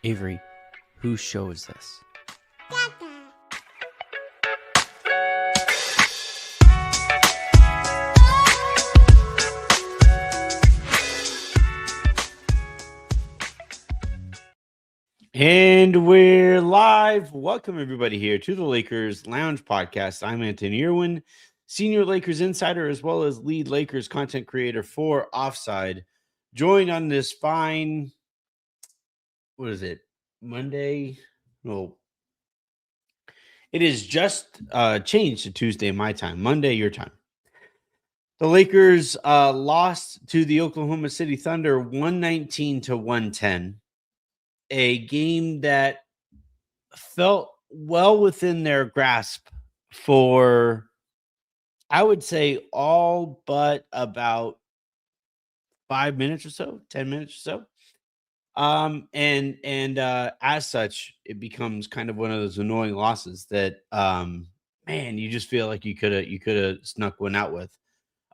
Avery, whose show is this? And we're live. Welcome, everybody, here to the Lakers Lounge Podcast. I'm Anthony Irwin, senior Lakers insider, as well as lead Lakers content creator for Offside. Joined on this fine, Monday? Well, it is just changed to Tuesday, my time, Monday, your time. The Lakers lost to the Oklahoma City Thunder 119 to 110. A game that felt well within their grasp for, I would say, all but about 5 minutes or so, 10 minutes or so. And as such, it becomes kind of one of those annoying losses that man, you just feel like you could have snuck one out with.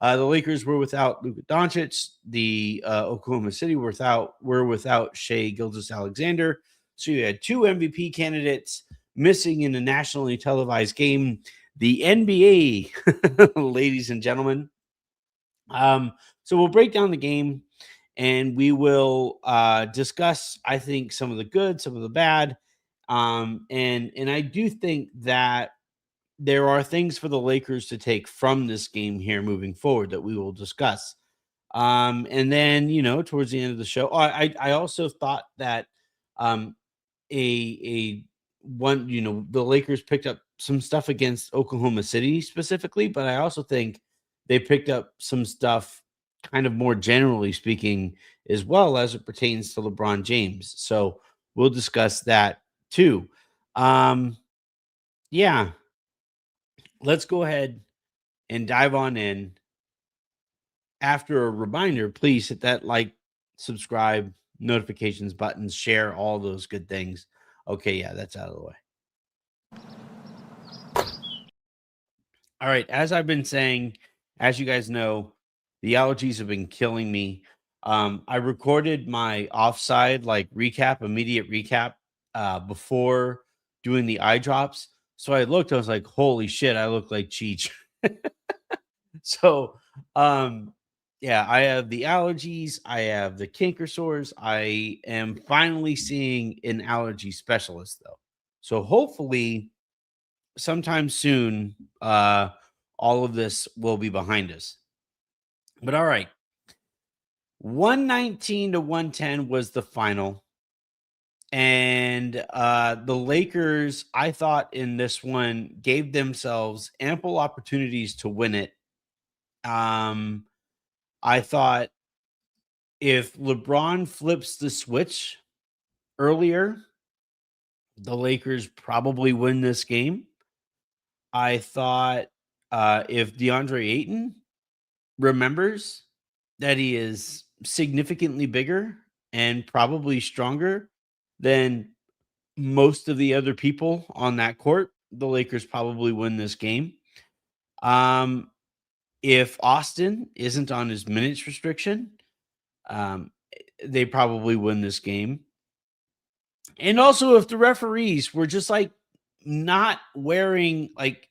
The Lakers were without Luka Doncic. The Oklahoma City were without Shai Gilgeous-Alexander. So you had two MVP candidates missing in a nationally televised game. The NBA, ladies and gentlemen. So we'll break down the game and we will discuss, I think, some of the good, some of the bad. And I do think that there are things for the Lakers to take from this game here moving forward that we will discuss. And then, towards the end of the show, I also thought that the Lakers picked up some stuff against Oklahoma City specifically, but I also think they picked up some stuff kind of more generally speaking as well as it pertains to LeBron James. So we'll discuss that too. Yeah, let's go ahead and dive on in. After a reminder, please hit that like, subscribe, notifications buttons, share, all those good things. Okay, yeah, that's out of the way. All right, as I've been saying, as you guys know, the allergies have been killing me. I recorded my offside immediate recap before doing the eye drops. So I was like, holy shit, I look like Cheech. So, yeah, I have the allergies. I have the canker sores. I am finally seeing an allergy specialist, though. So hopefully, sometime soon, all of this will be behind us. But all right, 119 to 110 was the final. And the Lakers, I thought in this one, gave themselves ample opportunities to win it. I thought if LeBron flips the switch earlier, the Lakers probably win this game. I thought if DeAndre Ayton remembers that he is significantly bigger and probably stronger than most of the other people on that court, the Lakers probably win this game. If Austin isn't on his minutes restriction, they probably win this game. And also, if the referees were just like not wearing like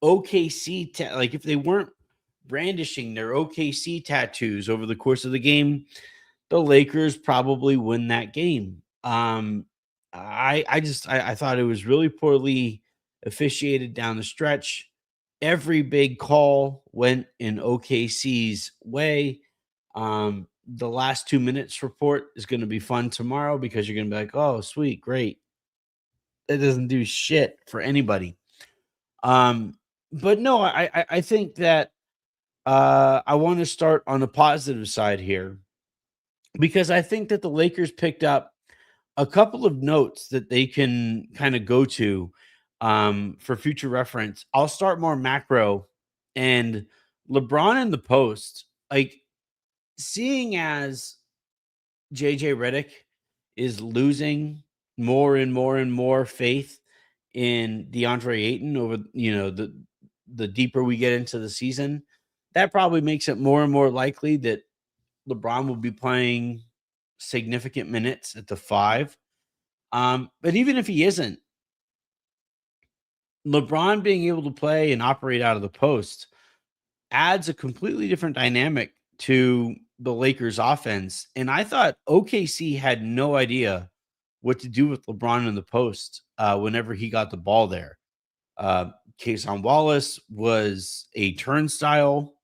OKC, like if they weren't brandishing their OKC tattoos over the course of the game, the Lakers probably win that game. I thought it was really poorly officiated down the stretch. Every big call went in OKC's way. The last 2 minutes report is going to be fun tomorrow because you're going to be like, oh, sweet, great. It doesn't do shit for anybody. But no, I think that I want to start on the positive side here because I think that the Lakers picked up a couple of notes that they can kind of go to for future reference. I'll start more macro and LeBron in the post, like seeing as JJ Redick is losing more and more and more faith in DeAndre Ayton over, the deeper we get into the season, that probably makes it more and more likely that LeBron will be playing significant minutes at the 5. But even if he isn't, LeBron being able to play and operate out of the post adds a completely different dynamic to the Lakers offense. And I thought OKC had no idea what to do with LeBron in the post whenever he got the ball there. Kason Wallace was a turnstile,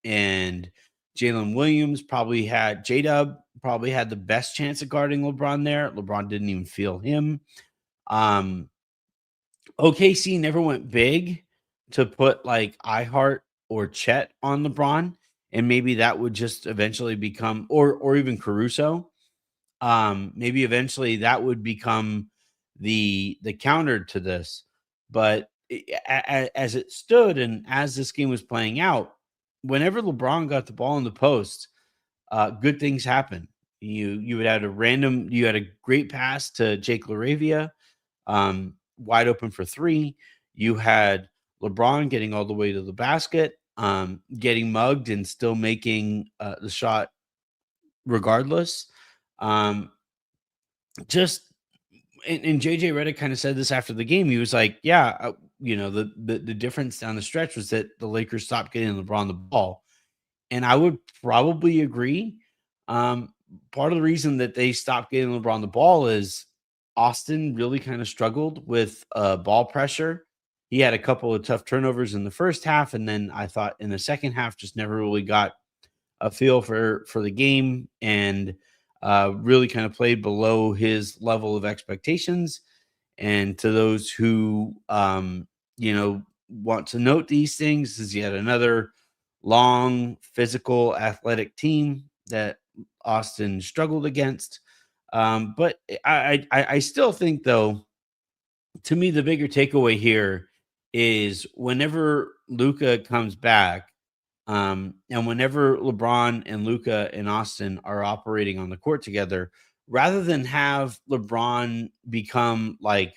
and Jalen Williams probably had J Dub probably had the best chance of guarding LeBron there. LeBron didn't even feel him. Um, OKC never went big to put like iHeart or Chet on LeBron, and maybe that would just eventually become, or even Caruso. Maybe eventually that would become the counter to this. But as it stood and as this game was playing out, whenever LeBron got the ball in the post, good things happen. You would have you had a great pass to Jake LaRavia, wide open for three. You had LeBron getting all the way to the basket, getting mugged and still making the shot regardless. Um, just and JJ Redick kind of said this after the game. He was like, "Yeah, the difference down the stretch was that the Lakers stopped getting LeBron the ball," and I would probably agree. Um, Part of the reason that they stopped getting LeBron the ball is Austin really kind of struggled with ball pressure. He had a couple of tough turnovers in the first half, and then I thought in the second half just never really got a feel for the game and really kind of played below his level of expectations. And to those who want to note these things, is yet another long, physical, athletic team that Austin struggled against. But I still think, though, to me, the bigger takeaway here is whenever Luca comes back, and whenever LeBron and Luca and Austin are operating on the court together, rather than have LeBron become like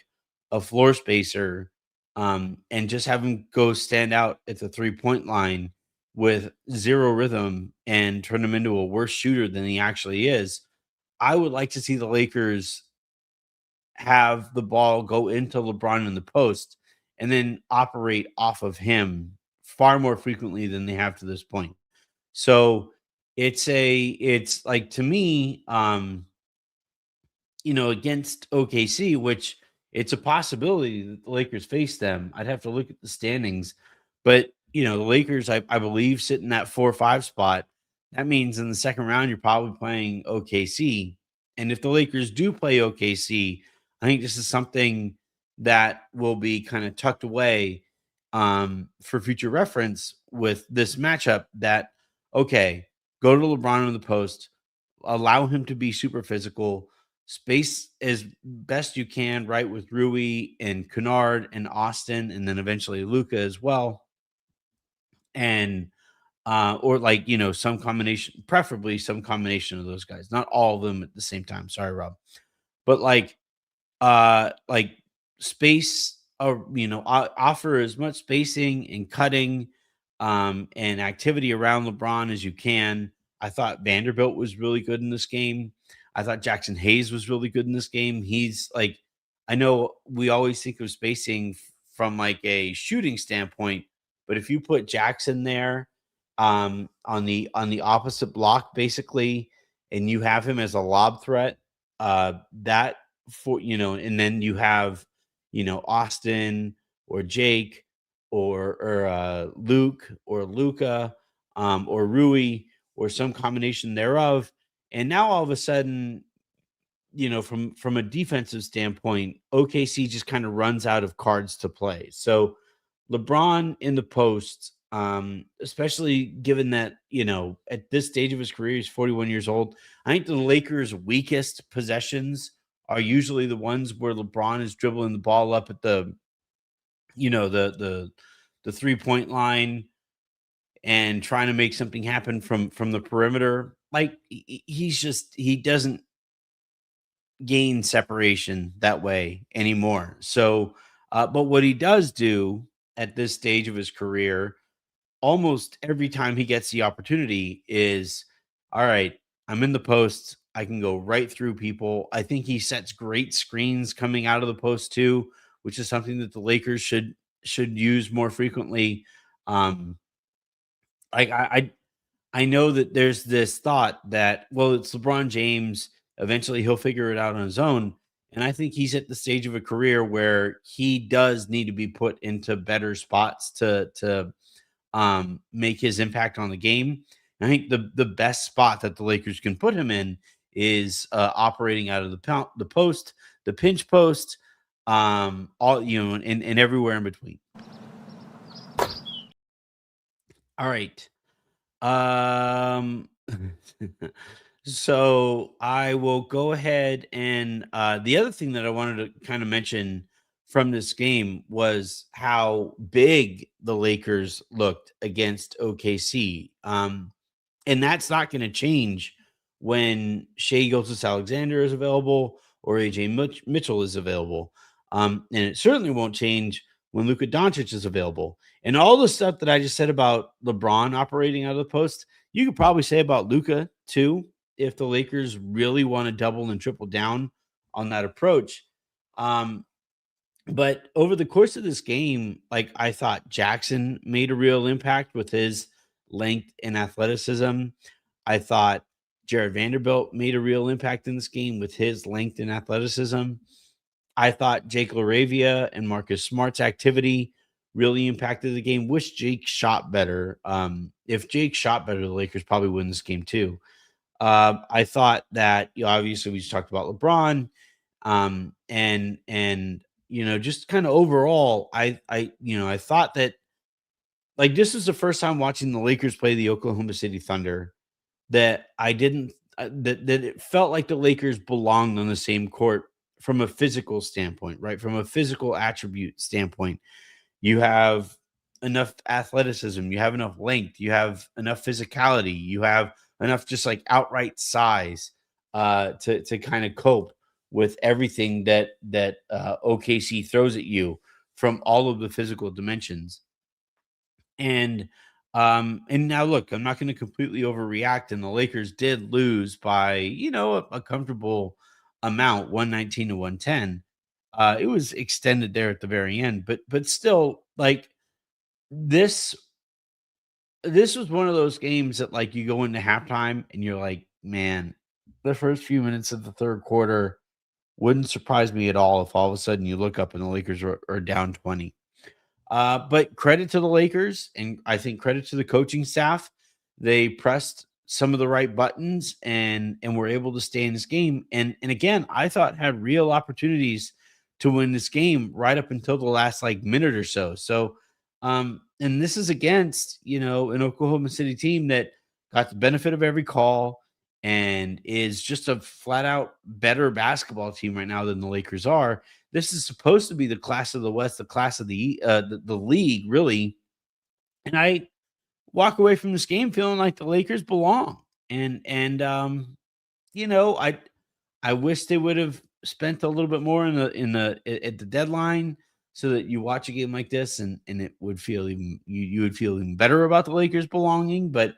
a floor spacer, and just have him go stand out at the 3-point line with zero rhythm and turn him into a worse shooter than he actually is, I would like to see the Lakers have the ball go into LeBron in the post and then operate off of him far more frequently than they have to this point. So it's like, to me, against OKC, which it's a possibility that the Lakers face them. I'd have to look at the standings, but the Lakers, I believe, sit in that 4 or 5 spot. That means in the second round, you're probably playing OKC. And if the Lakers do play OKC, I think this is something that will be kind of tucked away for future reference with this matchup. That, okay, go to LeBron in the post, allow him to be super physical, space as best you can, right, with Rui and Kennard and Austin, and then eventually Luca as well. And or like, some combination, preferably some combination of those guys, not all of them at the same time. Sorry, Rob. But like space, or offer as much spacing and cutting and activity around LeBron as you can. I thought Vanderbilt was really good in this game. I thought Jackson Hayes was really good in this game. He's like, I know we always think of spacing from like a shooting standpoint, but if you put Jackson there on the opposite block basically, and you have him as a lob threat, that for and then you have Austin or Jake or Luke or Luca, or Rui, or some combination thereof. And now all of a sudden, from a defensive standpoint, OKC just kind of runs out of cards to play. So LeBron in the post, especially given that, at this stage of his career, he's 41 years old. I think the Lakers' weakest possessions are usually the ones where LeBron is dribbling the ball up at the, the 3-point line and trying to make something happen from the perimeter. Like, he doesn't gain separation that way anymore. So, but what he does do at this stage of his career, almost every time he gets the opportunity, is, all right, I'm in the post. I can go right through people. I think he sets great screens coming out of the post too, which is something that the Lakers should use more frequently. Um, I know that there's this thought that, well, it's LeBron James. Eventually, he'll figure it out on his own. And I think he's at the stage of a career where he does need to be put into better spots to make his impact on the game. And I think the best spot that the Lakers can put him in is operating out of the post, the pinch post, all and everywhere in between. All right. Um, so I will go ahead and the other thing that I wanted to kind of mention from this game was how big the Lakers looked against OKC. And that's not going to change when Shea Gilgeous-Alexander is available or AJ Mitchell is available. And it certainly won't change when Luka Doncic is available. And all the stuff that I just said about LeBron operating out of the post, you could probably say about Luka too, if the Lakers really want to double and triple down on that approach. But over the course of this game, like I thought Jackson made a real impact with his length and athleticism. I thought Jared Vanderbilt made a real impact in this game with his length and athleticism. I thought Jake LaRavia and Marcus Smart's activity really impacted the game. Wish Jake shot better. If Jake shot better, the Lakers probably win this game too. I thought that obviously we just talked about LeBron, and just kind of overall, I thought that like this was the first time watching the Lakers play the Oklahoma City Thunder that I didn't that it felt like the Lakers belonged on the same court from a physical standpoint, right? From a physical attribute standpoint, you have enough athleticism, you have enough length, you have enough physicality, you have enough just like outright size to kind of cope with everything that OKC throws at you from all of the physical dimensions. And now look, I'm not going to completely overreact, and the Lakers did lose by a comfortable amount, 119 to 110. It was extended there at the very end, but still, like this this was one of those games that like you go into halftime and you're like, man, the first few minutes of the third quarter wouldn't surprise me at all if all of a sudden you look up and the Lakers are down 20. But credit to the Lakers, and I think credit to the coaching staff. They pressed some of the right buttons and were able to stay in this game. And again, I thought had real opportunities to win this game right up until the last like minute or so. So and this is against, an Oklahoma City team that got the benefit of every call and is just a flat out better basketball team right now than the Lakers are. This is supposed to be the class of the West, the class of the league, really. And I walk away from this game feeling like the Lakers belong. And I wish they would have spent a little bit more at the deadline so that you watch a game like this and it would feel even you would feel even better about the Lakers belonging. But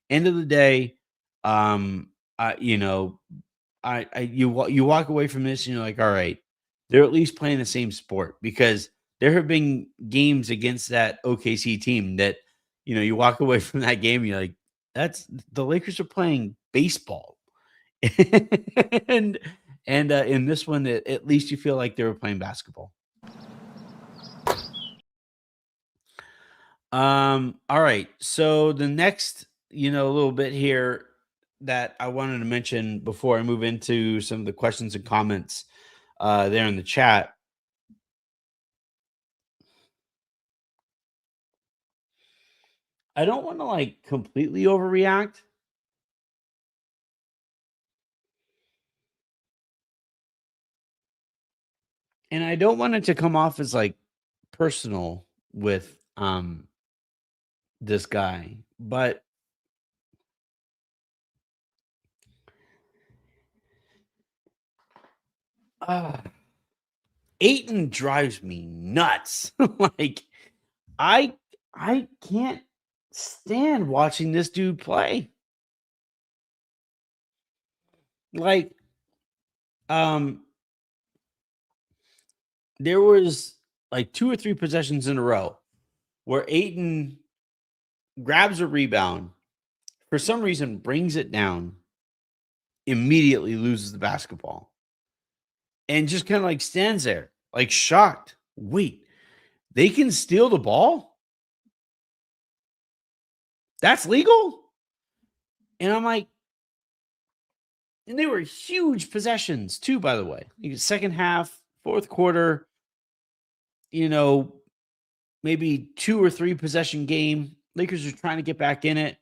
end of the day, I you know you walk away from this and you're like, all right, they're at least playing the same sport, because there have been games against that OKC team that you walk away from that game and you're like, that's the Lakers are playing baseball. and in this one, at least you feel like they were playing basketball. All right. So the next, little bit here that I wanted to mention before I move into some of the questions and comments there in the chat. I don't want to like completely overreact. And I don't want it to come off as like personal with this guy, but uh Ayton drives me nuts. Like I I can't stand watching this dude play. Like, um, there was like 2 or 3 possessions in a row where Ayton grabs a rebound, for some reason brings it down, immediately loses the basketball, and just kinda, like, stands there, like, shocked. "Wait, they can steal the ball? That's legal?" And I'm like, and they were huge possessions too, by the way. Second half, fourth quarter, you know, maybe 2 or 3 possession game. Lakers are trying to get back in it.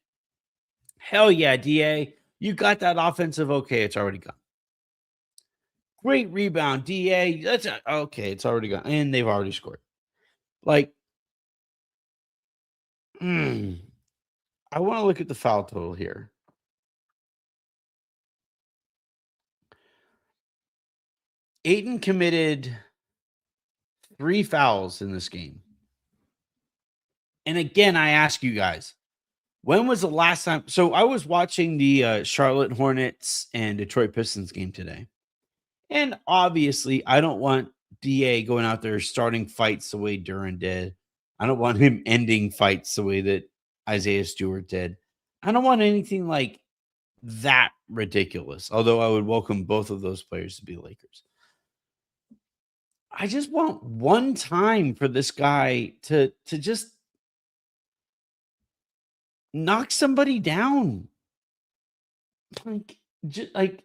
Hell yeah, DA. You got that offensive. Okay, it's already gone. Great rebound, DA. That's okay, it's already gone. And they've already scored. Like, mm, I want to look at the foul total here. Ayton committed 3 fouls in this game. And again, I ask you guys, when was the last time? So I was watching the Charlotte Hornets and Detroit Pistons game today. And obviously, I don't want DA going out there starting fights the way Duran did. I don't want him ending fights the way that Isaiah Stewart did. I don't want anything like that ridiculous. Although I would welcome both of those players to be Lakers. I just want one time for this guy to just knock somebody down. Like, just like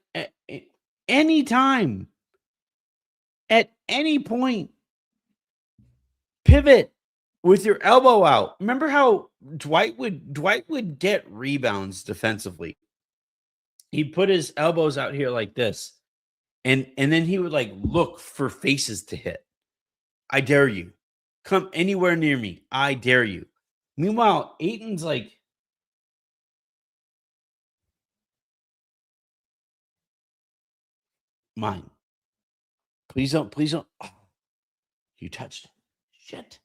any time, at any point, pivot with your elbow out. Remember how Dwight would get rebounds defensively. He'd put his elbows out here like this, and then he would like look for faces to hit. I dare you. Come anywhere near me. I dare you. Meanwhile, Ayton's like, mine. Please don't. Oh, you touched it. Shit.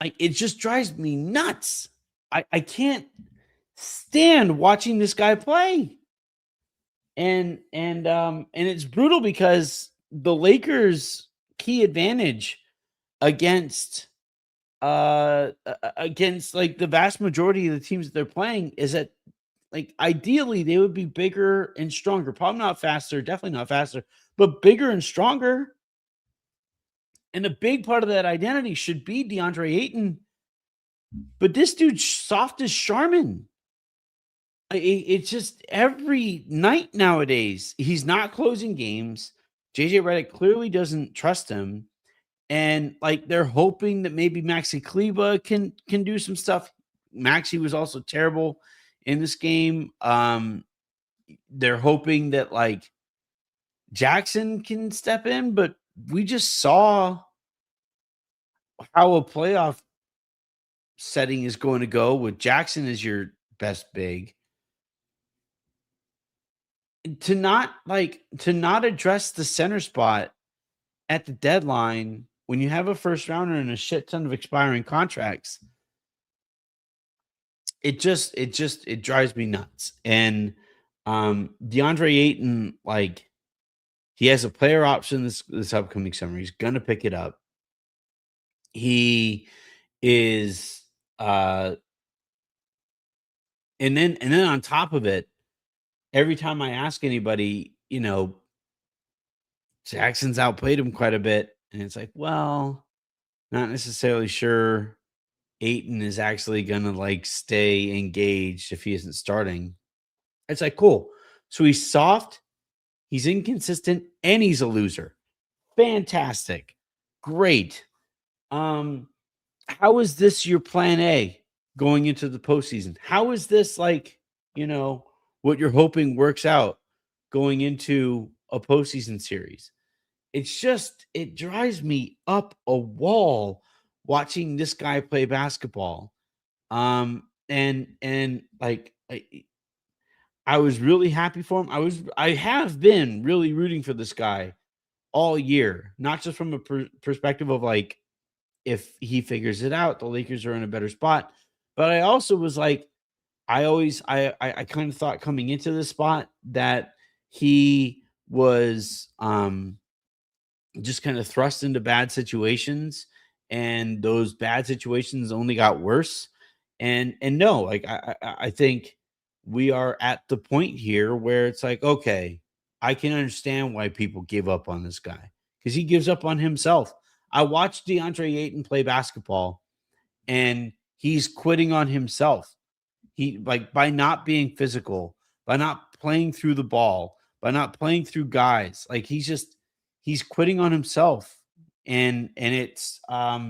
Like, it just drives me nuts. I can't stand watching this guy play. And it's brutal because the Lakers' key advantage against against like the vast majority of the teams that they're playing is that, like, ideally they would be bigger and stronger. Probably not faster, definitely not faster, but bigger and stronger. And a big part of that identity should be DeAndre Ayton. But this dude's soft as Charmin. It's just every night nowadays, he's not closing games. JJ Redick clearly doesn't trust him. And like, they're hoping that maybe Maxi Kleba can do some stuff. Maxi was also terrible in this game. They're hoping that like Jackson can step in, but we just saw how a playoff setting is going to go with Jackson as your best big. To not address the center spot at the deadline when you have a first rounder and a shit ton of expiring contracts, it drives me nuts. And DeAndre Ayton, like, he has a player option this upcoming summer. He's gonna pick it up. He is and then on top of it, every time I ask anybody, Jackson's outplayed him quite a bit. And it's like, well, not necessarily sure Ayton is actually going to like stay engaged if he isn't starting. It's like, cool. So he's soft, he's inconsistent, and he's a loser. Fantastic. Great. How is this your plan A going into the postseason? How is this like, what you're hoping works out going into a postseason series? It drives me up a wall watching this guy play basketball. And like, I was really happy for him. I have been really rooting for this guy all year, not just from a perspective of like, if he figures it out, the Lakers are in a better spot. But I also was like, I kind of thought coming into this spot that he was just kind of thrust into bad situations, and those bad situations only got worse. And no, like I think we are at the point here where it's like, okay, I can understand why people give up on this guy because he gives up on himself. I watched DeAndre Ayton play basketball, and he's quitting on himself. He like by not being physical, by not playing through the ball, by not playing through guys. Like he's quitting on himself. And it's a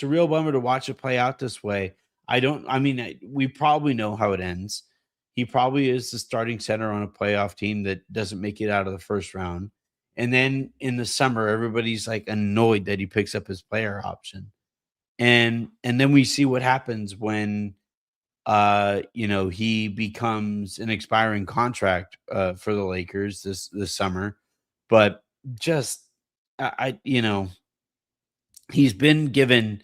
real bummer to watch it play out this way. I mean, we probably know how it ends. He probably is the starting center on a playoff team that doesn't make it out of the first round. And then in the summer, everybody's like annoyed that he picks up his player option. And then we see what happens when he becomes an expiring contract for the Lakers this summer. But just he's been given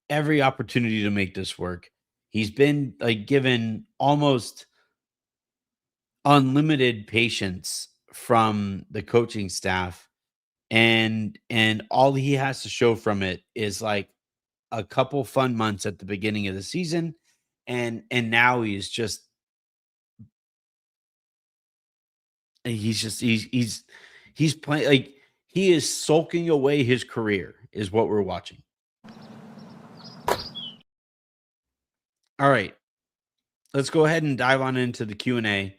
every opportunity to make this work. He's been like given almost unlimited patience from the coaching staff, and all he has to show from it is like a couple fun months at the beginning of the season, and now he's playing like he is sulking away his career is what we're watching. All right. Let's go ahead and dive on into the Q&A.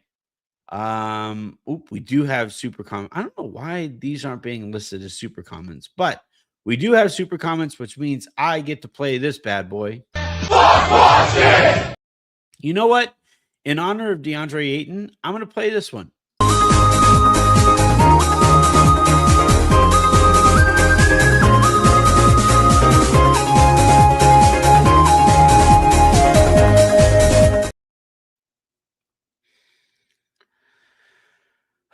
We do have super comment. I don't know why these aren't being listed as super comments, but we do have super comments, which means I get to play this bad boy. You know what? In honor of DeAndre Ayton, I'm going to play this one.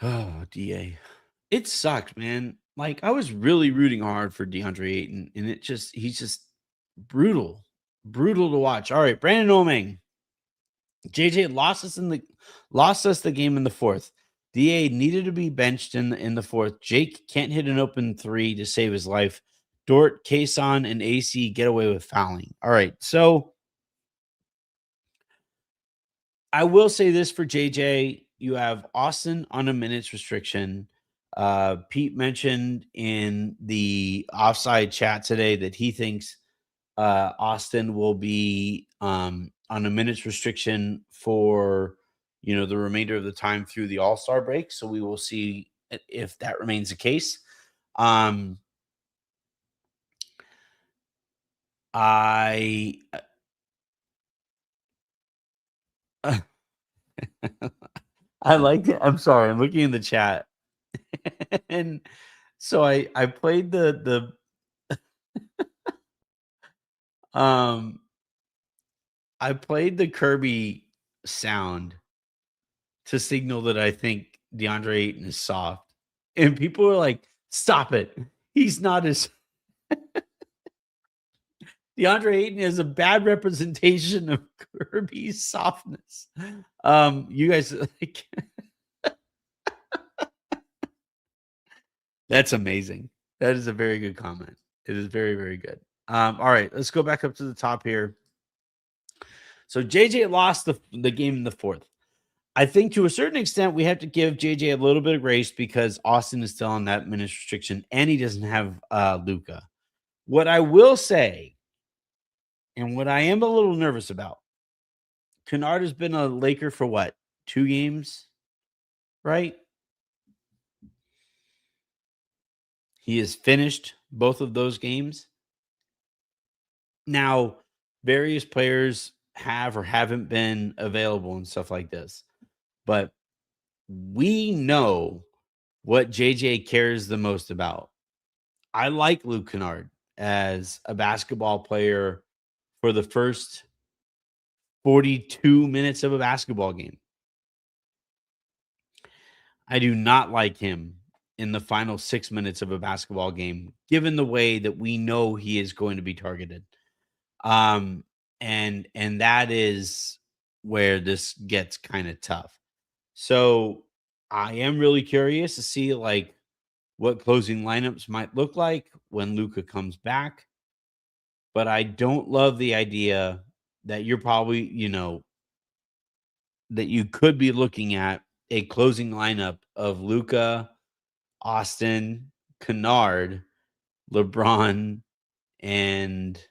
Oh, DA. It sucked, man. Like I was really rooting hard for DeAndre Ayton, and he's just brutal. Brutal to watch. All right, Brandon Omeng. JJ lost us the game in the fourth. DA needed to be benched in the fourth. Jake can't hit an open three to save his life. Dort, Kason, and AC get away with fouling. All right, so I will say this for JJ. You have Austin on a minutes restriction. Pete mentioned in the offside chat today that he thinks Austin will be on a minutes restriction for the remainder of the time through the All-Star break. So we will see if that remains the case. I like it. I'm sorry. I'm looking in the chat. And so I played the I played the Kirby sound to signal that I think DeAndre Ayton is soft. And people are like, stop it. He's not as DeAndre Ayton is a bad representation of Kirby's softness. You guys like that's amazing. That is a very good comment. It is very, very good. All right, let's go back up to the top here. So JJ lost the game in the fourth. I think to a certain extent, we have to give JJ a little bit of grace because Austin is still on that minutes restriction and he doesn't have Luka. What I will say, and what I am a little nervous about, Kennard has been a Laker for what? 2 games, right? He has finished both of those games. Now, various players have or haven't been available and stuff like this. But we know what JJ cares the most about. I like Luke Kennard as a basketball player for the first 42 minutes of a basketball game. I do not like him in the final 6 minutes of a basketball game, given the way that we know he is going to be targeted. And that is where this gets kind of tough. So I am really curious to see like what closing lineups might look like when Luka comes back. But I don't love the idea that you're probably, that you could be looking at a closing lineup of Luka, Austin, Kennard, LeBron, and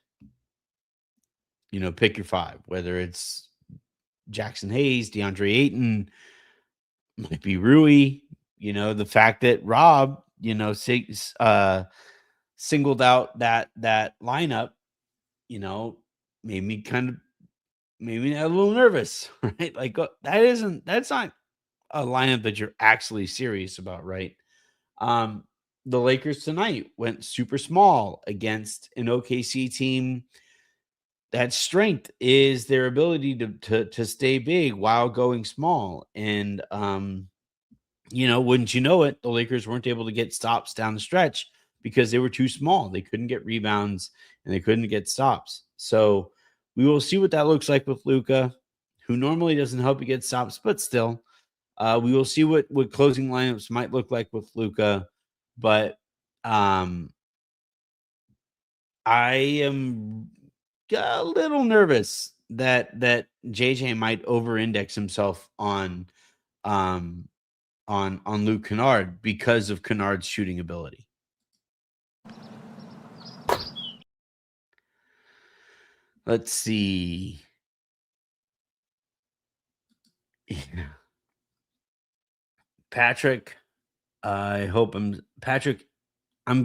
pick your five, whether it's Jackson Hayes, DeAndre Ayton, might be Rui. The fact that Rob, singled out that lineup, you know, made me a little nervous, right? Like that's not a lineup that you're actually serious about, right? Um, the Lakers tonight went super small against an OKC team that strength is their ability to stay big while going small. And wouldn't you know it, the Lakers weren't able to get stops down the stretch because they were too small. They couldn't get rebounds and they couldn't get stops. So we will see what that looks like with Luka, who normally doesn't help you get stops, but still, we will see what closing lineups might look like with Luka. But I am a little nervous that JJ might over-index himself um on Luke Kennard because of Kennard's shooting ability. Let's see. Patrick, I'm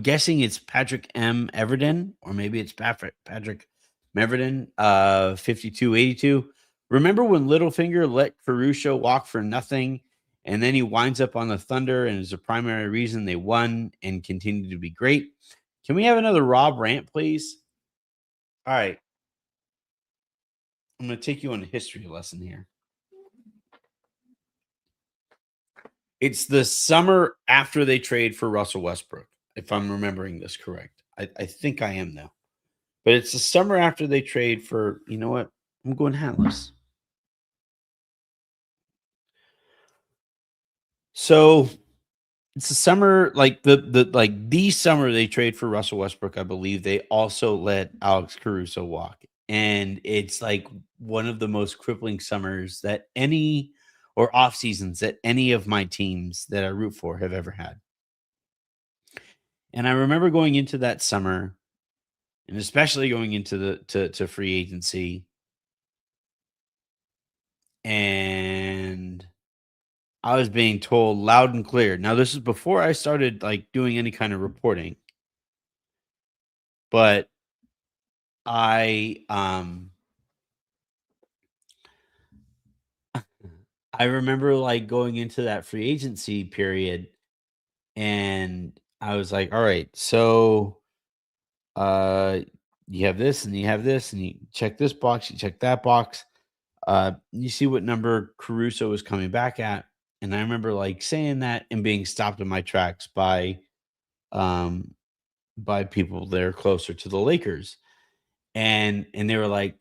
guessing it's Patrick M. Everden, or maybe it's Patrick Meverden, 5282. Remember when Littlefinger let Caruso walk for nothing, and then he winds up on the Thunder and is the primary reason they won and continue to be great? Can we have another Rob rant, please? All right. I'm going to take you on a history lesson here. It's the summer after they trade for Russell Westbrook, if I'm remembering this correct. I think I am, though. But it's the summer after they trade for, you know what? I'm going hatless. So it's the summer, like the summer they trade for Russell Westbrook. I believe they also let Alex Caruso walk, and it's like one of the most crippling summers that or off seasons that any of my teams that I root for have ever had. And I remember going into that summer, and especially going into to free agency, and I was being told loud and clear. Now, this is before I started like doing any kind of reporting, but I I remember like going into that free agency period, and I was like, all right, so uh you have this and you have this, and you check this box, you check that box. You see what number Caruso is coming back at. And I remember like saying that and being stopped in my tracks um by people that are closer to the Lakers. And they were like,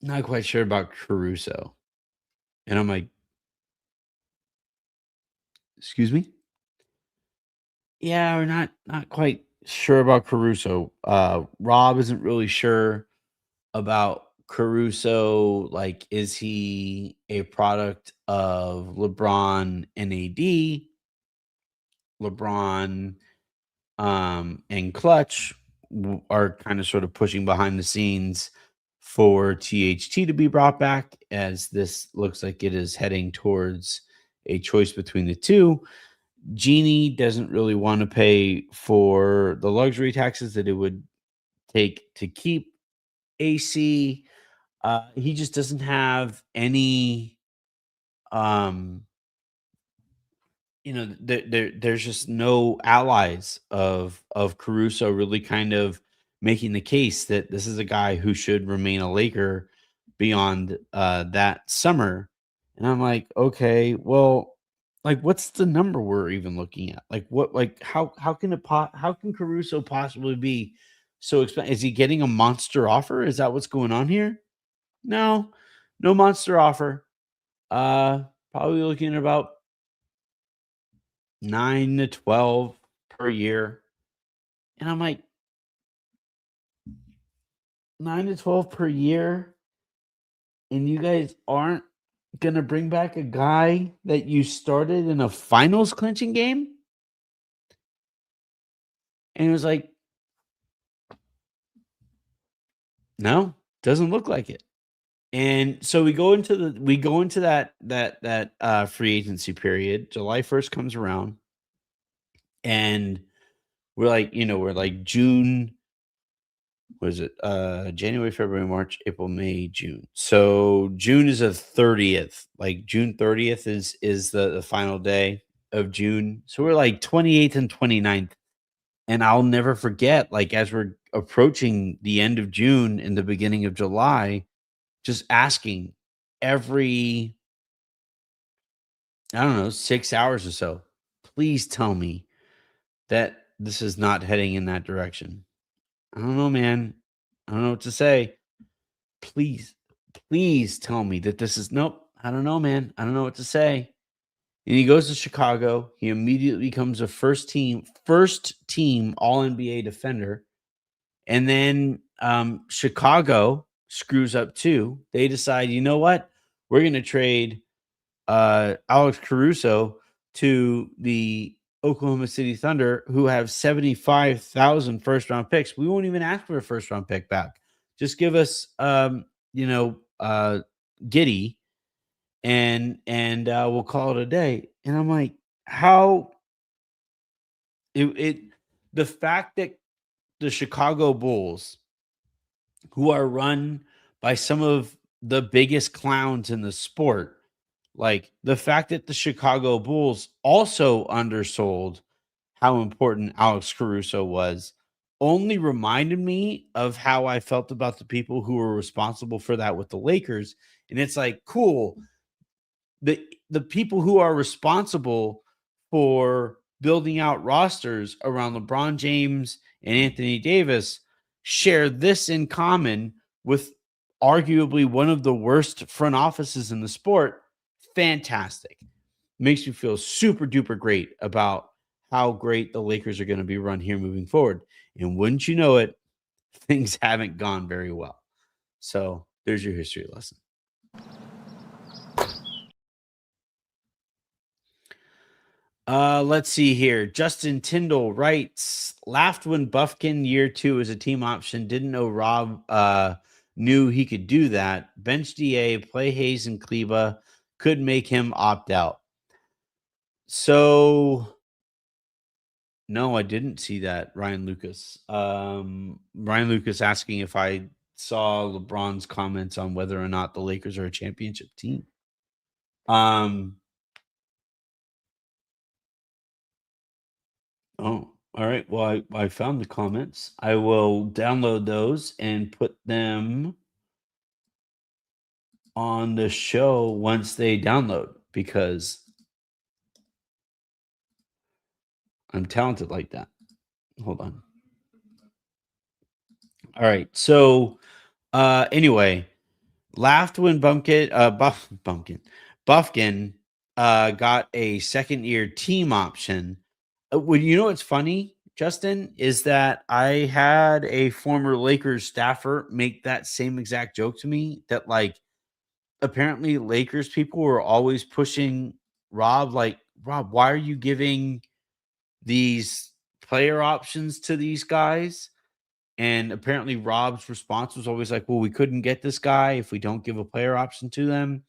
not quite sure about Caruso. And I'm like, excuse me? Yeah, we're not quite sure about Caruso. Rob isn't really sure about Caruso. Like, is he a product of LeBron and AD? LeBron and Clutch are kind of sort of pushing behind the scenes for THT to be brought back, as this looks like it is heading towards a choice between the two. Genie doesn't really want to pay for the luxury taxes that it would take to keep AC. He just doesn't have any um there's just no allies of Caruso really kind of making the case that this is a guy who should remain a Laker beyond that summer. And I'm like, okay, well, like what's the number we're even looking at? Like what, like how can how can Caruso possibly be so expensive? Is he getting a monster offer? Is that what's going on here? No, no monster offer. probably looking at about 9 to 12 per year. And I'm like, 9 to 12 per year, and you guys aren't going to bring back a guy that you started in a finals clinching game? And it was like, no, doesn't look like it. And so we go into that free agency period. July 1st comes around, and we're like June, what is it? January, February, March, April, May, June. So June is a 30th. Like June 30th is the final day of June. So we're like 28th and 29th. And I'll never forget, like as we're approaching the end of June and the beginning of July, just asking every, I don't know, 6 hours or so, please tell me that this is not heading in that direction. I don't know, man. I don't know what to say. Please, please tell me that this is nope. I don't know, man. I don't know what to say. And he goes to Chicago. He immediately becomes a first team all NBA defender. And then Chicago screws up too. They decide, you know what? We're going to trade Alex Caruso to the Oklahoma City Thunder, who have 75,000 first round picks. We won't even ask for a first round pick back. Just give us, Giddy, and we'll call it a day. And I'm like, how the fact that the Chicago Bulls, who are run by some of the biggest clowns in the sport, like the fact that the Chicago Bulls also undersold how important Alex Caruso was, only reminded me of how I felt about the people who were responsible for that with the Lakers. And it's like, cool. The people who are responsible for building out rosters around LeBron James and Anthony Davis share this in common with arguably one of the worst front offices in the sport. Fantastic. Makes me feel super duper great about how great the Lakers are going to be run here moving forward. And wouldn't you know it, things haven't gone very well. So there's your history lesson. Let's see here. Justin Tyndall writes, laughed when Buffkin year 2 as a team option. Didn't know Rob knew he could do that. Bench DA, play Hayes and Kleba, could make him opt out. So no, I didn't see that. Ryan Lucas asking if I saw LeBron's comments on whether or not the Lakers are a championship team. Oh, all right. Well, I found the comments. I will download those and put them on the show once they download, because I'm talented like that. Hold on. All right. So anyway, laughed when Buffkin got a second year team option. Well, you know what's funny, Justin, is that I had a former Lakers staffer make that same exact joke to me, that like apparently Lakers people were always pushing Rob, like, Rob, why are you giving these player options to these guys? And apparently Rob's response was always like, well, we couldn't get this guy if we don't give a player option to them.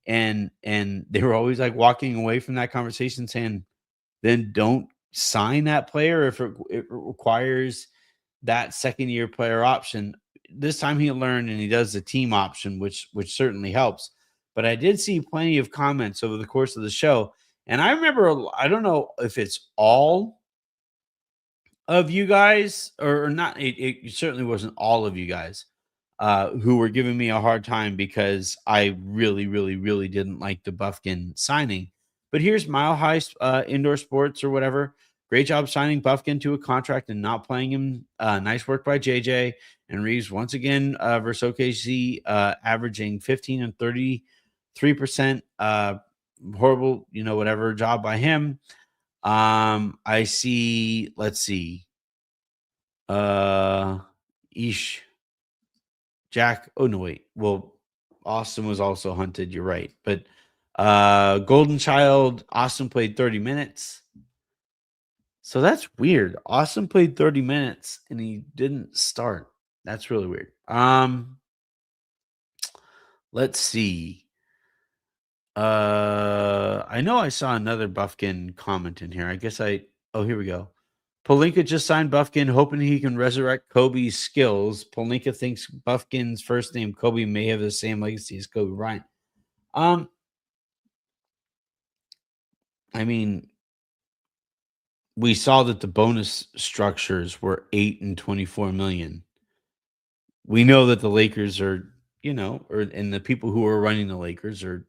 And they were always like walking away from that conversation saying, then don't sign that player if it requires that second year player option. This time he learned and he does the team option, which certainly helps. But I did see plenty of comments over the course of the show. And I remember, I don't know if it's all of you guys or not. It certainly wasn't all of you guys who were giving me a hard time because I really, really, really didn't like the Buffkin signing. But here's Mile High Indoor Sports or whatever. Great job signing Buffkin to a contract and not playing him. Nice work by JJ and Reeves once again versus OKC, averaging 15 and 33% horrible, whatever job by him. I see, let's see. Ish Jack. Oh no, wait. Well, Austin was also hunted. You're right. But Golden Child, Austin played 30 minutes. So that's weird. Austin played 30 minutes and he didn't start. That's really weird. Let's see. I know I saw another Buffkin comment in here. I guess here we go. Pelinka just signed Buffkin, hoping he can resurrect Kobe's skills. Pelinka thinks Buffkin's first name, Kobe, may have the same legacy as Kobe Bryant. I mean, we saw that the bonus structures were 8 and 24 million. We know that the Lakers are, and the people who are running the Lakers are,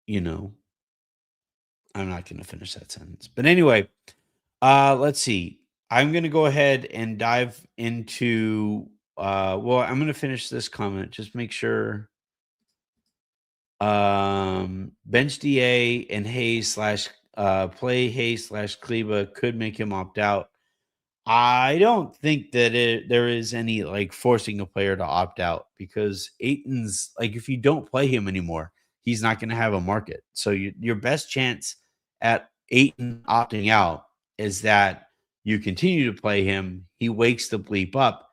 I'm not going to finish that sentence. But anyway, let's see. I'm going to go ahead and dive into, I'm going to finish this comment. Just make sure. Bench DA and Hayes / play Hayes / Kleba could make him opt out. I don't think that there is any like forcing a player to opt out, because Ayton's like, if you don't play him anymore, he's not going to have a market. So your best chance at Ayton opting out is that you continue to play him. He wakes the bleep up,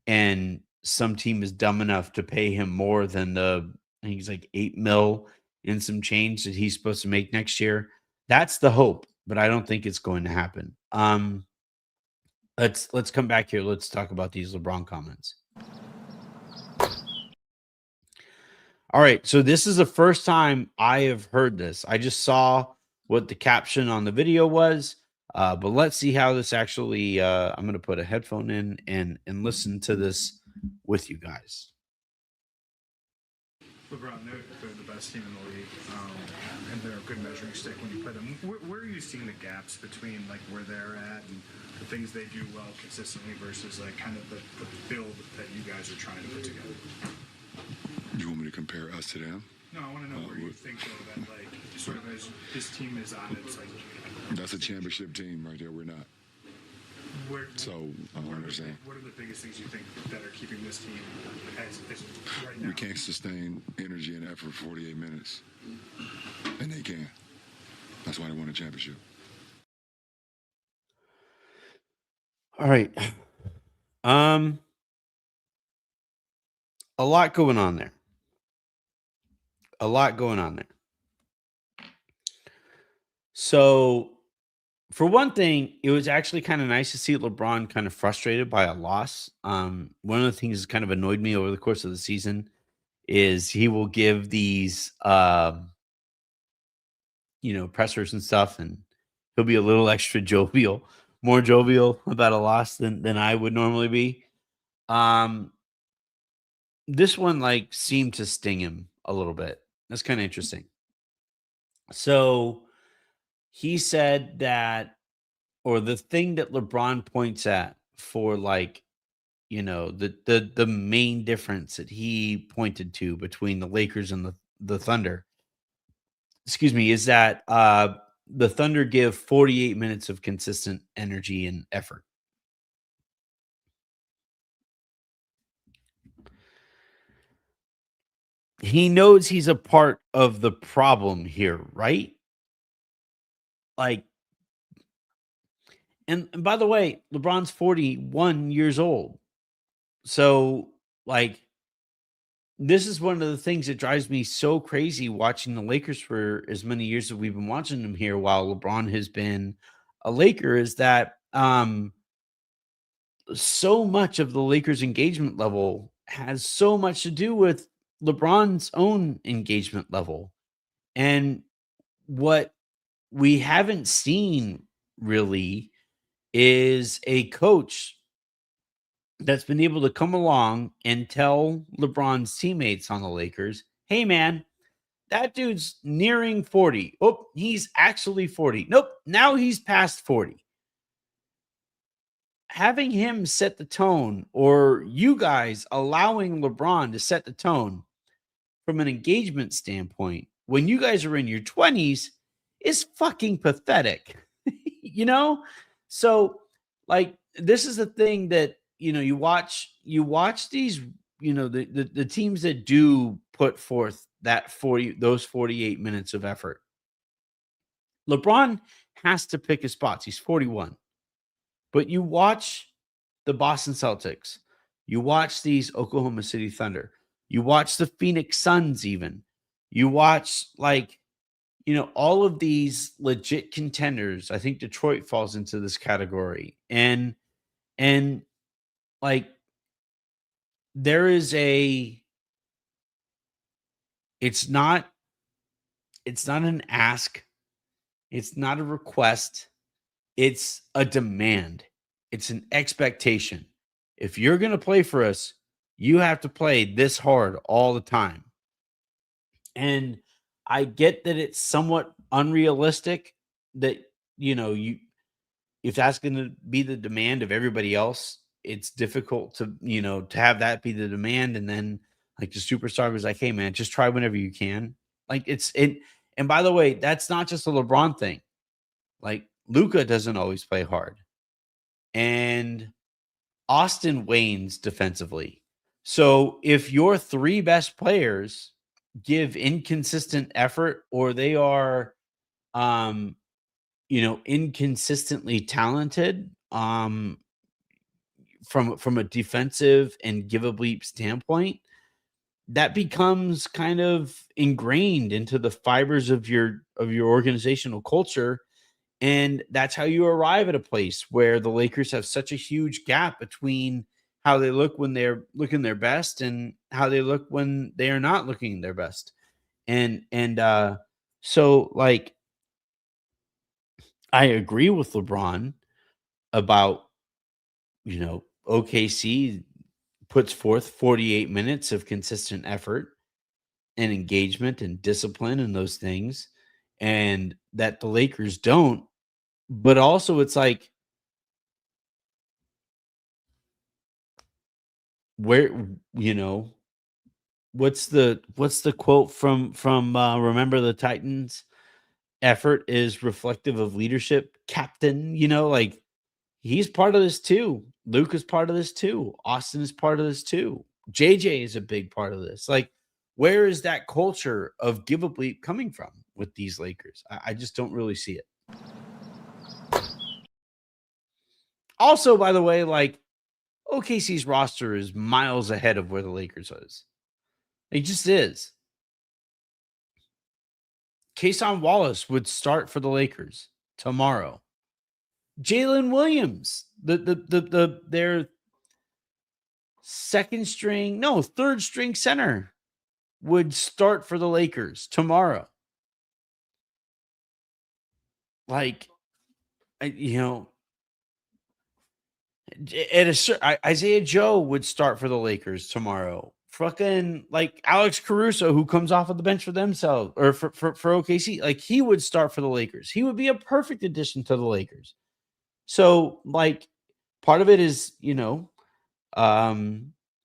and some team is dumb enough to pay him more than I think he's like $8 million and some change that he's supposed to make next year. That's the hope, but I don't think it's going to happen. Let's come back here. Let's talk about these LeBron comments. All right, so this is the first time I have heard this. I just saw what the caption on the video was, but let's see how this actually. I'm going to put a headphone in and listen to this with you guys. LeBron, they're the best team in the league, and they're a good measuring stick when you play them. Where are you seeing the gaps between like where they're at and the things they do well consistently versus like kind of the build that you guys are trying to put together? You want me to compare us to them? No, I want to know where you think though that like sort of as this team is on its like. That's a championship team right there. We're not. So I don't understand. What are the biggest things you think that are keeping this team as right now? We can't sustain energy and effort for 48 minutes, and they can. That's why they won a championship. All right. A lot going on there. So, for one thing, it was actually kind of nice to see LeBron kind of frustrated by a loss. One of the things that kind of annoyed me over the course of the season is he will give these, pressers and stuff, and he'll be a little extra jovial, more jovial about a loss than I would normally be. This one like seemed to sting him a little bit. That's kind of interesting. So he said that, or the thing that LeBron points at for like, the main difference that he pointed to between the Lakers and the Thunder, is that the Thunder give 48 minutes of consistent energy and effort. He knows he's a part of the problem here, right? Like, and by the way, LeBron's 41 years old. So, like, this is one of the things that drives me so crazy watching the Lakers for as many years that we've been watching them here while LeBron has been a Laker, is that so much of the Lakers' engagement level has so much to do with LeBron's own engagement level. And what we haven't seen really is a coach that's been able to come along and tell LeBron's teammates on the Lakers, hey, man, that dude's nearing 40. Oh, he's actually 40. Nope, now he's past 40. Having him set the tone, or you guys allowing LeBron to set the tone from an engagement standpoint, when you guys are in your 20s is fucking pathetic. You know? So like this is the thing that you watch these, the teams that do put forth those 48 minutes of effort. LeBron has to pick his spots. He's 41. But you watch the Boston Celtics, you watch these Oklahoma City Thunder, you watch the Phoenix Suns even. You watch all of these legit contenders. I think Detroit falls into this category. And like there is it's not an ask, it's not a request, it's a demand. It's an expectation. If you're going to play for us, you have to play this hard all the time. And I get that it's somewhat unrealistic that, if that's going to be the demand of everybody else, it's difficult to have that be the demand. And then like the superstar was like, hey man, just try whenever you can. Like and by the way, that's not just a LeBron thing. Like Luka doesn't always play hard. And Austin wanes defensively. So if your three best players give inconsistent effort or they are inconsistently talented from a defensive and give a bleep standpoint, that becomes kind of ingrained into the fibers of your organizational culture. And that's how you arrive at a place where the Lakers have such a huge gap between how they look when they're looking their best and how they look when they are not looking their best. So like I agree with LeBron about, OKC puts forth 48 minutes of consistent effort and engagement and discipline and those things, and that the Lakers don't. But also it's like, where, what's the quote from Remember the Titans? Effort is reflective of leadership, captain. Like he's part of this too. Luke is part of this too. Austin is part of this too. JJ is a big part of this. Like, where is that culture of give a bleep coming from with these Lakers? I just don't really see it. Also, by the way, like OKC's roster is miles ahead of where the Lakers is. It just is. Kason Wallace would start for the Lakers tomorrow. Jalen Williams, their third string center, would start for the Lakers tomorrow. Like, Isaiah Joe would start for the Lakers tomorrow. Fucking like Alex Caruso, who comes off of the bench for themselves or for OKC, like he would start for the Lakers. He would be a perfect addition to the Lakers. So like part of it is,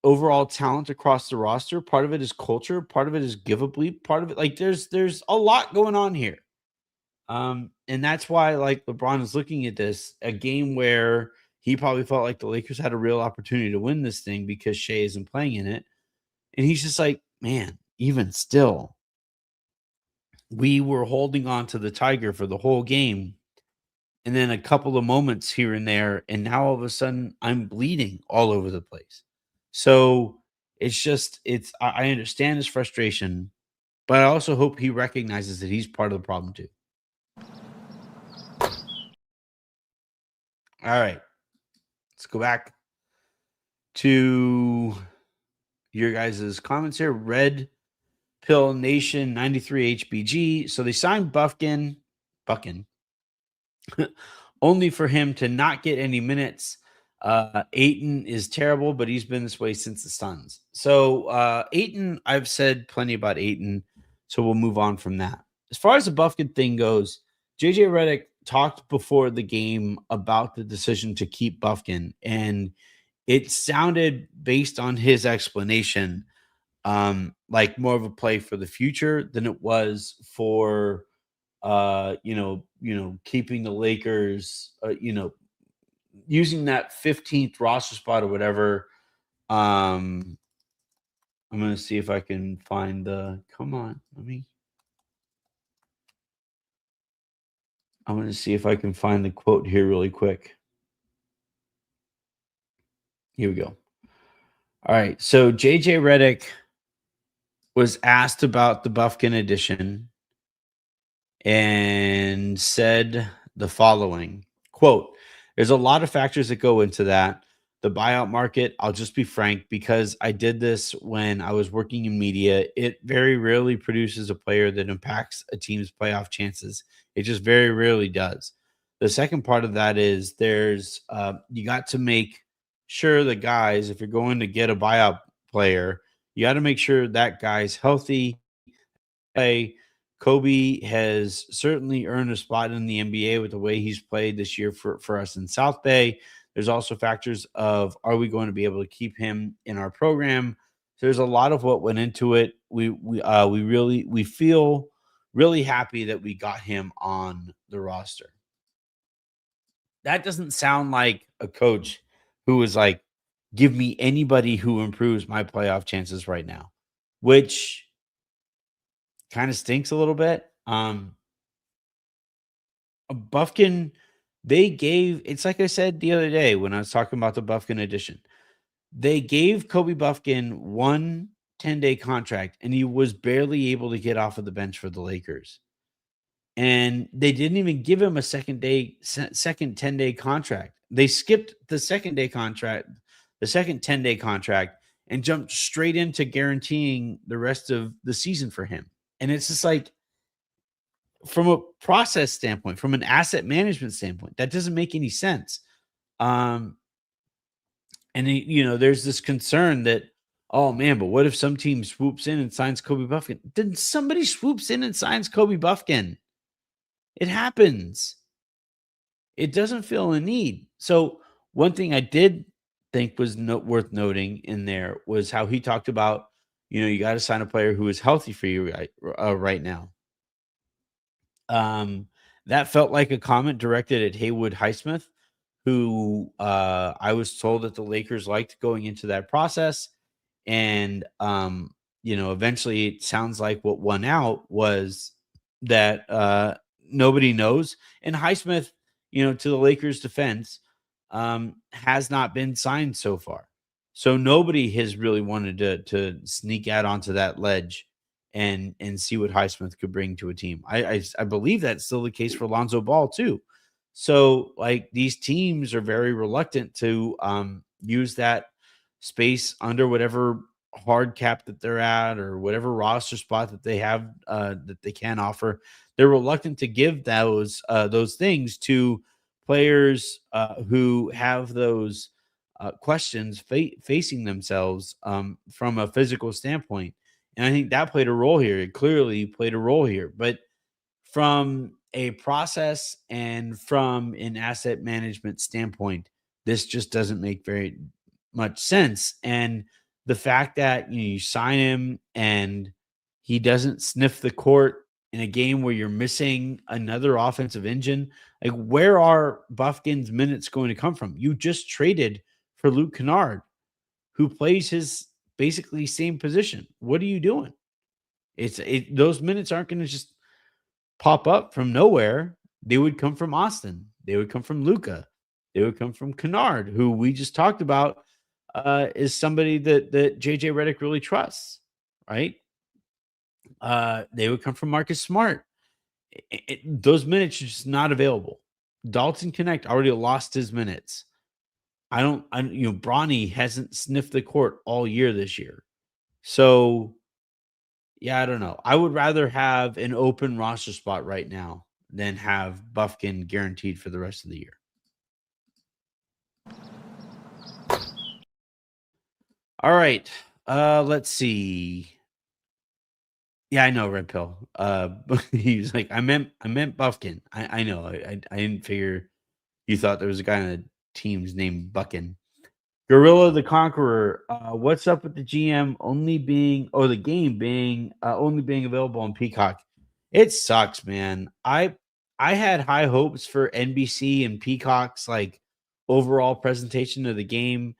overall talent across the roster. Part of it is culture. Part of it is give a bleep. Part of it, like there's a lot going on here. And that's why like LeBron is looking at this, a game where he probably felt like the Lakers had a real opportunity to win this thing because Shea isn't playing in it. And he's just like, man, even still, we were holding on to the Tiger for the whole game. And then a couple of moments here and there. And now all of a sudden I'm bleeding all over the place. So I understand his frustration, but I also hope he recognizes that he's part of the problem too. All right. Let's go back to your guys' comments here. Red Pill Nation 93 HBG. So they signed Buckin only for him to not get any minutes. Ayton is terrible, but he's been this way since the Suns. So Ayton, I've said plenty about Ayton, so we'll move on from that. As far as the Buckin thing goes, JJ Redick talked before the game about the decision to keep Buckin, and it sounded, based on his explanation, like more of a play for the future than it was for keeping the Lakers, using that 15th roster spot or whatever. I'm gonna see if I can find the come on, I'm gonna see if I can find the quote here really quick. Here we go. All right. So JJ Redick was asked about the Buffkin edition and said the following quote, there's a lot of factors that go into that. The buyout market, I'll just be frank, because I did this when I was working in media. It very rarely produces a player that impacts a team's playoff chances. It just very rarely does. The second part of that is you got to make sure the guys, if you're going to get a buyout player, you got to make sure that guy's healthy. Kobe has certainly earned a spot in the NBA with the way he's played this year for us in South Bay. There's also factors of, are we going to be able to keep him in our program? So there's a lot of what went into it. We feel really happy that we got him on the roster. That doesn't sound like a coach who was like, give me anybody who improves my playoff chances right now, which kind of stinks a little bit. Buffkin, it's like I said the other day when I was talking about the Buffkin edition. They gave Kobe Buffkin one 10-day contract, and he was barely able to get off of the bench for the Lakers. And they didn't even give him a second 10-day contract. They skipped the second 10-day contract, and jumped straight into guaranteeing the rest of the season for him. And it's just like, from a process standpoint, from an asset management standpoint, that doesn't make any sense. And there's this concern that, oh man, but what if some team swoops in and signs Kobe Buffkin? Then somebody swoops in and signs Kobe Buffkin. It happens. It doesn't feel a need. So one thing I did think was worth noting in there was how he talked about, you got to sign a player who is healthy for you right now. That felt like a comment directed at Haywood Highsmith, who I was told that the Lakers liked going into that process. And, eventually it sounds like what won out was that nobody knows. And Highsmith, to the Lakers' defense, has not been signed so far. So nobody has really wanted to sneak out onto that ledge and see what Highsmith could bring to a team. I believe that's still the case for Lonzo Ball too. So like these teams are very reluctant to use that space under whatever hard cap that they're at or whatever roster spot that they have that they can offer. They're reluctant to give those things to players who have those questions facing themselves from a physical standpoint. And I think that played a role here. It clearly played a role here. But from a process and from an asset management standpoint, this just doesn't make very much sense. And the fact that you sign him and he doesn't sniff the court in a game where you're missing another offensive engine, like where are Buffkin's minutes going to come from? You just traded for Luke Kennard, who plays his basically same position. What are you doing? Those minutes aren't going to just pop up from nowhere. They would come from Austin. They would come from Luka. They would come from Kennard, who we just talked about is somebody that JJ Redick really trusts, right? They would come from Marcus Smart. Those minutes are just not available. Dalton Connect already lost his minutes. Bronny hasn't sniffed the court all year this year. So, yeah, I don't know. I would rather have an open roster spot right now than have Buffkin guaranteed for the rest of the year. All right. Let's see. Yeah, I know, Red Pill. He was like, I meant Buffkin. I know. I didn't figure you thought there was a guy on the team's named Buckin. Gorilla the Conqueror. What's up with the GM only being, or the game being only being available on Peacock? It sucks, man. I had high hopes for NBC and Peacock's like overall presentation of the game.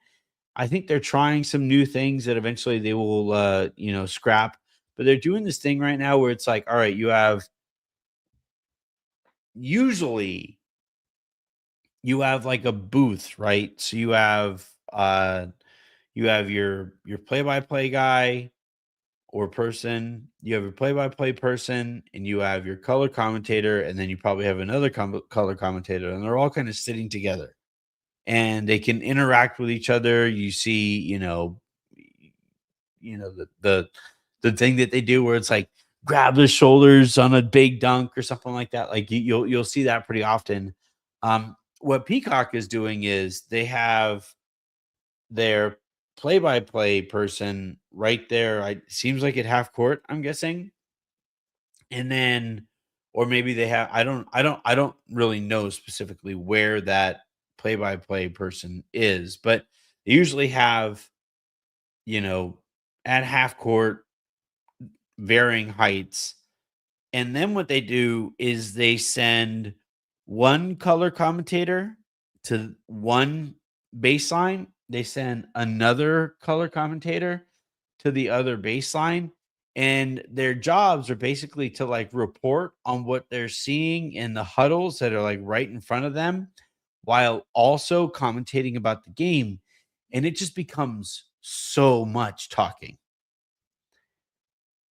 I think they're trying some new things that eventually they will scrap. But they're doing this thing right now where it's like, all right, you have usually you have like a booth, right? So you have your play-by-play guy or person, you have your play-by-play person, and you have your color commentator, and then you probably have another color commentator, and they're all kind of sitting together, and they can interact with each other. You see, the thing that they do where it's like grab the shoulders on a big dunk or something like that. Like you'll see that pretty often. What Peacock is doing is they have their play-by-play person right there. Seems like at half court, I'm guessing. And then, or maybe they have, I don't really know specifically where that play-by-play person is, but they usually have, at half court, varying heights. And then what they do is they send one color commentator to one baseline. They send another color commentator to the other baseline. And their jobs are basically to like report on what they're seeing in the huddles that are like right in front of them while also commentating about the game. And it just becomes so much talking.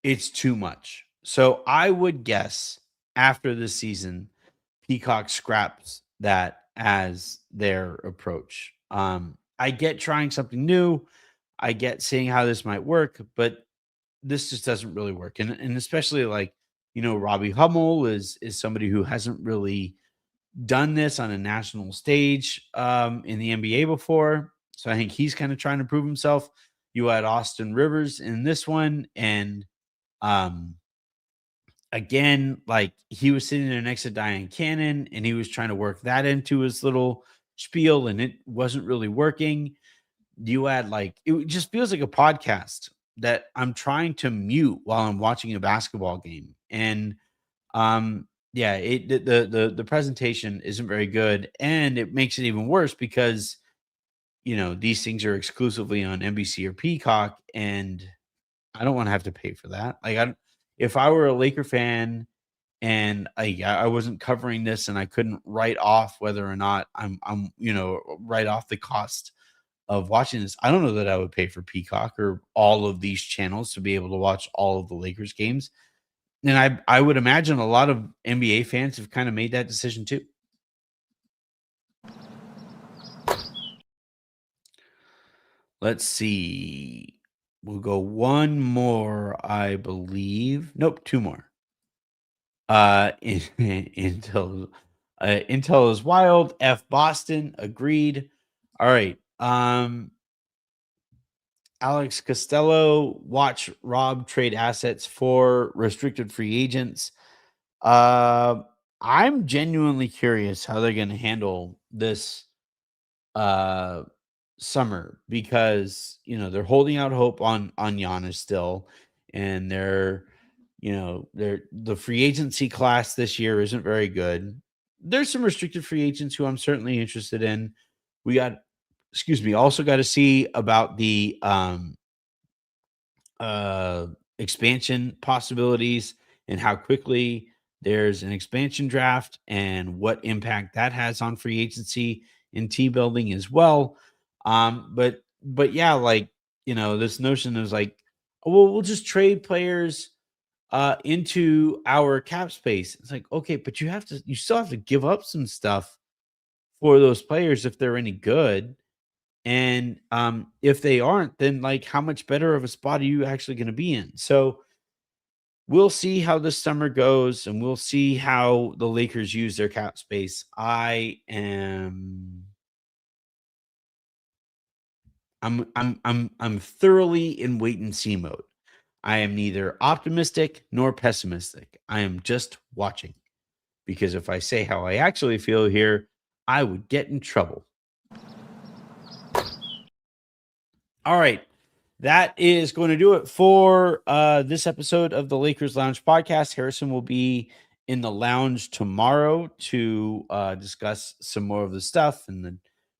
It's too much. So I would guess after the season, Peacock scraps that as their approach. I get trying something new. I get seeing how this might work, but this just doesn't really work. And especially like, Robbie Hummel is somebody who hasn't really done this on a national stage in the NBA before. So I think he's kind of trying to prove himself. You had Austin Rivers in this one, and um again, like he was sitting there next to Diane Cannon and he was trying to work that into his little spiel and it wasn't really working. You had like, it just feels like a podcast that I'm trying to mute while I'm watching a basketball game. And yeah, the presentation isn't very good. And it makes it even worse because, these things are exclusively on NBC or Peacock. And I don't want to have to pay for that. Like, if I were a Laker fan and I wasn't covering this and I couldn't write off whether or not write off the cost of watching this, I don't know that I would pay for Peacock or all of these channels to be able to watch all of the Lakers games. And I would imagine a lot of NBA fans have kind of made that decision too. Let's see. We'll go one more, I believe. Nope, two more. Intel is wild. F Boston agreed. All right. Alex Costello, watch Rob trade assets for restricted free agents. I'm genuinely curious how they're going to handle this summer because they're holding out hope on Giannis still, and they're the free agency class this year isn't very good. There's some restricted free agents who I'm certainly interested in. Also got to see about the expansion possibilities and how quickly there's an expansion draft and what impact that has on free agency and team building as well. But yeah, like, this notion is like, oh, well, we'll just trade players into our cap space. It's like, okay, but you still have to give up some stuff for those players if they're any good. And if they aren't, then like how much better of a spot are you actually going to be in? So we'll see how this summer goes, and we'll see how the Lakers use their cap space. I'm thoroughly in wait and see mode. I am neither optimistic nor pessimistic. I am just watching, because if I say how I actually feel here, I would get in trouble. All right. That is going to do it for this episode of the Lakers Lounge podcast. Harrison will be in the lounge tomorrow to discuss some more of the stuff and the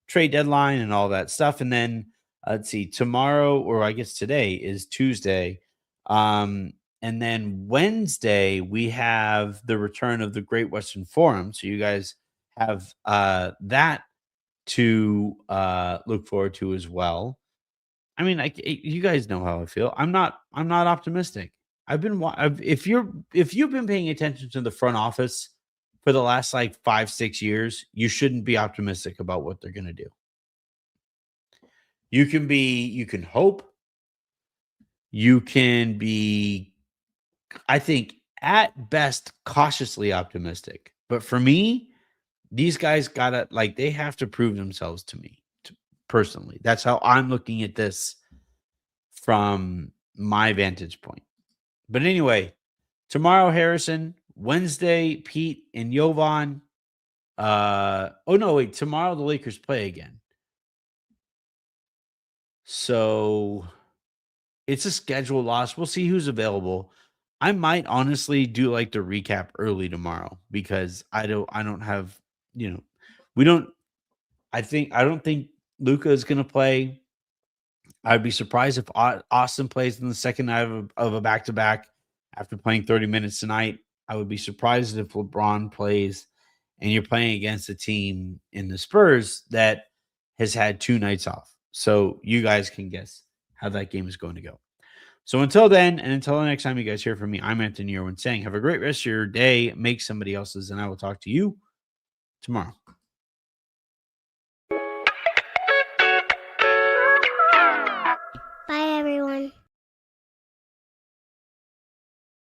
trade deadline and all that stuff. And then let's see, tomorrow, or I guess today is Tuesday. And then Wednesday, we have the return of the Great Western Forum. So you guys have that to look forward to as well. I mean, you guys know how I feel. I'm not optimistic. If you've been paying attention to the front office for the last like 5-6 years, you shouldn't be optimistic about what they're going to do. You can hope, you can be, I think, at best cautiously optimistic. But for me, these guys they have to prove themselves to me personally. That's how I'm looking at this from my vantage point. But anyway, tomorrow, Harrison, Wednesday, Pete and Jovan. Tomorrow the Lakers play again. So it's a schedule loss. We'll see who's available. I might honestly do like the recap early tomorrow because I don't have, I don't think Luka is going to play. I'd be surprised if Austin plays in the second night of a back-to-back after playing 30 minutes tonight. I would be surprised if LeBron plays and you're playing against a team in the Spurs that has had 2 nights off. So you guys can guess how that game is going to go. So until then, and until the next time you guys hear from me, I'm Anthony Irwin saying have a great rest of your day. Make somebody else's, and I will talk to you tomorrow.